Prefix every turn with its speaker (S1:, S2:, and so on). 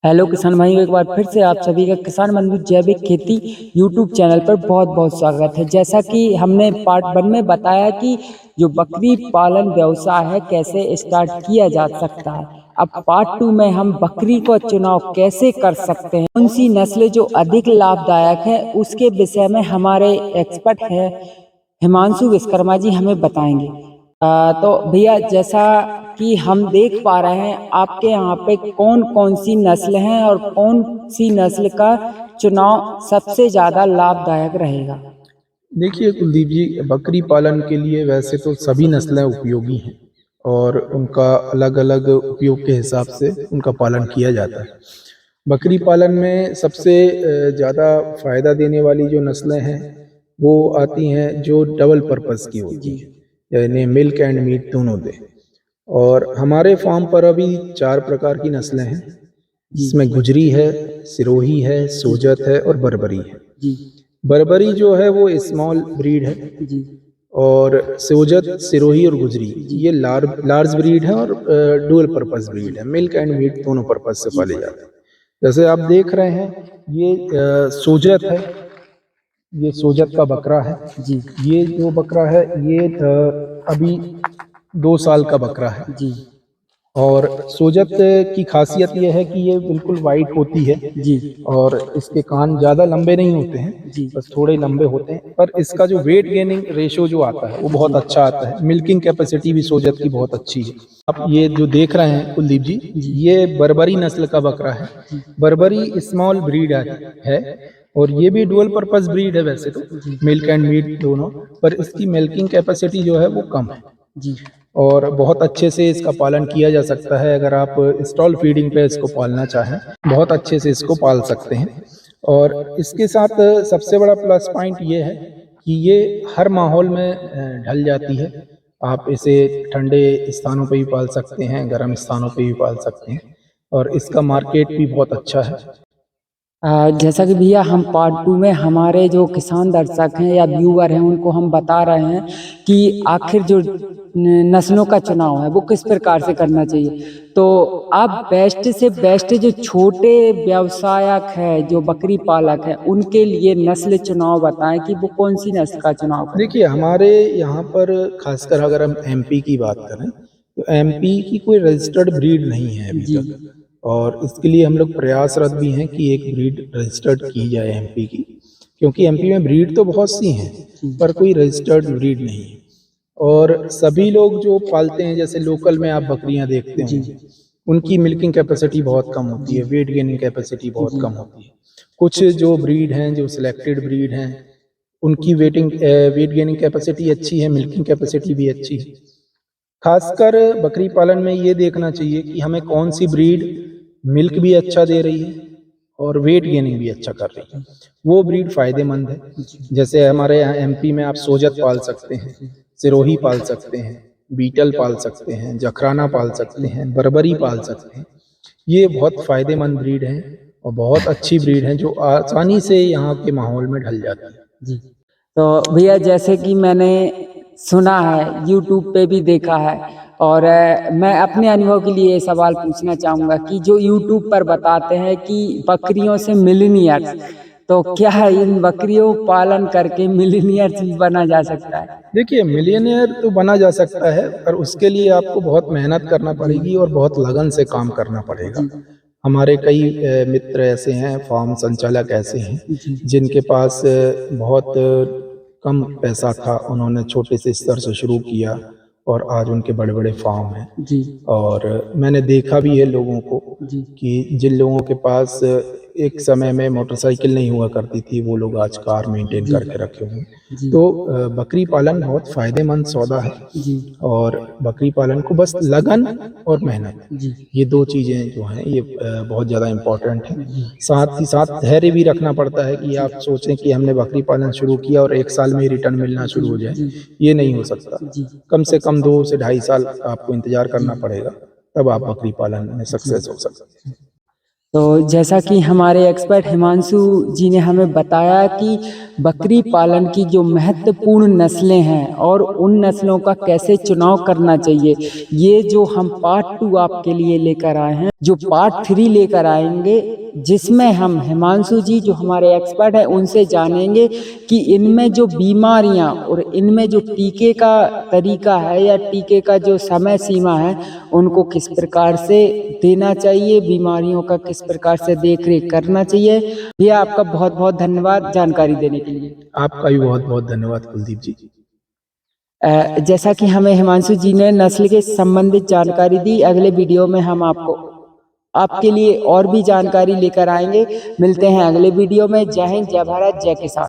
S1: Hello किसान भाइयों, एक बार फिर से आप सभी का किसान बंधु जैविक खेती यूट्यूब चैनल पर बहुत बहुत स्वागत है। जैसा कि हमने पार्ट 1 में बताया कि जो बकरी पालन व्यवसाय है कैसे स्टार्ट किया जा सकता है, अब पार्ट 2 में हम बकरी का चुनाव कैसे कर सकते हैं, कौन सी नस्लें जो अधिक लाभदायक है उसके विषय में हमारे एक्सपर्ट है हिमांशु विश्वकर्मा जी हमें बताएंगे। तो भैया, जैसा कि हम देख पा रहे हैं आपके यहाँ पे कौन कौन सी नस्ल हैं और कौन सी नस्ल का चुनाव सबसे ज्यादा लाभदायक रहेगा।
S2: देखिए कुलदीप जी, बकरी पालन के लिए वैसे तो सभी नस्लें उपयोगी हैं और उनका अलग अलग उपयोग के हिसाब से उनका पालन किया जाता है। बकरी पालन में सबसे ज़्यादा फायदा देने वाली जो नस्लें हैं वो आती हैं जो डबल पर्पस की होती हैं, यानी मिल्क एंड मीट दोनों दे। और हमारे फार्म पर अभी 4 प्रकार की नस्लें हैं, जिसमें गुजरी है, सिरोही है, सोजत है और बर्बरी है। बर्बरी जो है वो स्मॉल ब्रीड है और सोजत, सिरोही और गुजरी ये लार्ज ब्रीड है और डुअल पर्पस ब्रीड है। मिल्क एंड मीट दोनों पर्पस से पाले जाते हैं। जैसे आप देख रहे हैं ये सोजत है, ये सोजत का बकरा है जी। ये जो बकरा है ये अभी 2 साल का बकरा है जी। और सोजत की खासियत यह है कि ये बिल्कुल वाइट होती है जी। और इसके कान ज़्यादा लंबे नहीं होते हैं जी, बस थोड़े लंबे होते हैं। पर इसका जो वेट गेनिंग रेशो जो आता है वो बहुत अच्छा आता है। मिल्किंग कैपेसिटी भी सोजत की बहुत अच्छी है। अब ये जो देख रहे हैं कुलदीप जी, ये बर्बरी नस्ल का बकरा है। बर्बरी स्मॉल ब्रीड है और ये भी डुअल पर्पस ब्रीड है वैसे तो, मिल्क एंड मीट दोनों, पर इसकी मिल्किंग कैपेसिटी जो है वो कम है जी। और बहुत अच्छे से इसका पालन किया जा सकता है। अगर आप स्टॉल फीडिंग पे इसको पालना चाहें, बहुत अच्छे से इसको पाल सकते हैं। और इसके साथ सबसे बड़ा प्लस पॉइंट ये है कि ये हर माहौल में ढल जाती है। आप इसे ठंडे स्थानों पे भी पाल सकते हैं, गर्म स्थानों पे भी पाल सकते हैं और इसका मार्केट भी बहुत अच्छा है।
S1: जैसा कि भैया हम पार्ट 2 में हमारे जो किसान दर्शक हैं या व्यूअर हैं उनको हम बता रहे हैं कि आखिर जो नस्लों का चुनाव है वो किस प्रकार से करना चाहिए। तो आप बेस्ट से बेस्ट जो छोटे व्यवसायक है, जो बकरी पालक है, उनके लिए नस्ल चुनाव बताएं कि वो कौन सी नस्ल का चुनाव करें।
S2: देखिए हमारे यहाँ पर खासकर अगर हम एमपी की बात करें तो एमपी की कोई रजिस्टर्ड ब्रीड नहीं है अभी तक, और इसके लिए हम लोग प्रयासरत भी हैं कि एक ब्रीड रजिस्टर्ड की जाए एमपी की, क्योंकि एमपी में ब्रीड तो बहुत सी हैं पर कोई रजिस्टर्ड ब्रीड नहीं है। और सभी लोग जो पालते हैं, जैसे लोकल में आप बकरियां देखते हैं, उनकी मिल्किंग कैपेसिटी बहुत कम होती है, वेट गेनिंग कैपेसिटी बहुत कम होती है। कुछ जो ब्रीड हैं, जो सिलेक्टेड ब्रीड हैं, उनकी वेट गेनिंग कैपेसिटी अच्छी है, मिल्किंग कैपेसिटी भी अच्छी है। खासकर बकरी पालन में ये देखना चाहिए कि हमें कौन सी ब्रीड मिल्क भी अच्छा दे रही है और वेट गेनिंग भी अच्छा कर रही है, वो ब्रीड फायदेमंद है। जैसे हमारे यहाँ एमपी में आप सोजत पाल सकते हैं, सिरोही पाल सकते हैं, बीटल पाल सकते हैं, जखराना पाल सकते हैं, बर्बरी पाल सकते हैं। ये बहुत फायदेमंद ब्रीड हैं और बहुत अच्छी ब्रीड हैं जो आसानी से यहाँ के माहौल में ढल जाती है
S1: जी। तो भैया, जैसे कि मैंने सुना है, यूट्यूब पे भी देखा है, और मैं अपने अनुभव के लिए ये सवाल पूछना चाहूँगा कि जो यूट्यूब पर बताते हैं कि बकरियों से मिलीनियर्स, तो क्या इन बकरियों पालन करके मिलीनियर्स भी बना जा सकता है?
S2: देखिए मिलियनेयर तो बना जा सकता है, पर उसके लिए आपको बहुत मेहनत करना पड़ेगी और बहुत लगन से काम करना पड़ेगा। हमारे कई मित्र ऐसे हैं, फार्म संचालक ऐसे हैं जिनके पास बहुत कम पैसा था, उन्होंने छोटे से स्तर से शुरू किया और आज उनके बड़े बड़े फार्म हैं
S1: जी।
S2: और मैंने देखा भी है लोगों को कि जिन लोगों के पास एक समय में मोटरसाइकिल नहीं हुआ करती थी, वो लोग आज कार मेंटेन करके रखे हुए हैं। तो बकरी पालन बहुत फायदेमंद सौदा है और बकरी पालन को बस लगन और मेहनत, ये 2 चीज़ें जो हैं ये बहुत ज़्यादा इम्पोर्टेंट है। साथ ही साथ धैर्य भी रखना पड़ता है कि आप सोचें कि हमने बकरी पालन शुरू किया और 1 साल में रिटर्न मिलना शुरू हो जाए, ये नहीं हो सकता। कम से कम 2 से ढाई साल आपको इंतजार करना पड़ेगा, तब आप बकरी पालन में सक्सेस हो सकते हैं।
S1: तो जैसा कि हमारे एक्सपर्ट हिमांशु जी ने हमें बताया कि बकरी पालन की जो महत्वपूर्ण नस्लें हैं और उन नस्लों का कैसे चुनाव करना चाहिए, ये जो हम पार्ट 2 आपके लिए लेकर आए हैं, जो पार्ट 3 लेकर आएंगे, जिसमें हम हिमांशु जी जो हमारे एक्सपर्ट हैं उनसे जानेंगे कि इनमें जो बीमारियां और इनमें जो टीके का तरीका है या टीके का जो समय सीमा है उनको किस प्रकार से देना चाहिए, बीमारियों का किस प्रकार से देखरेख करना चाहिए। भैया आपका बहुत बहुत धन्यवाद जानकारी देने के लिए।
S2: आपका भी बहुत बहुत धन्यवाद कुलदीप जी।
S1: जैसा कि हमें हिमांशु जी ने नस्ल के संबंधित जानकारी दी, अगले वीडियो में हम आपके लिए और भी जानकारी लेकर आएंगे। मिलते हैं अगले वीडियो में। जय हिंद, जय भारत, जय किसान।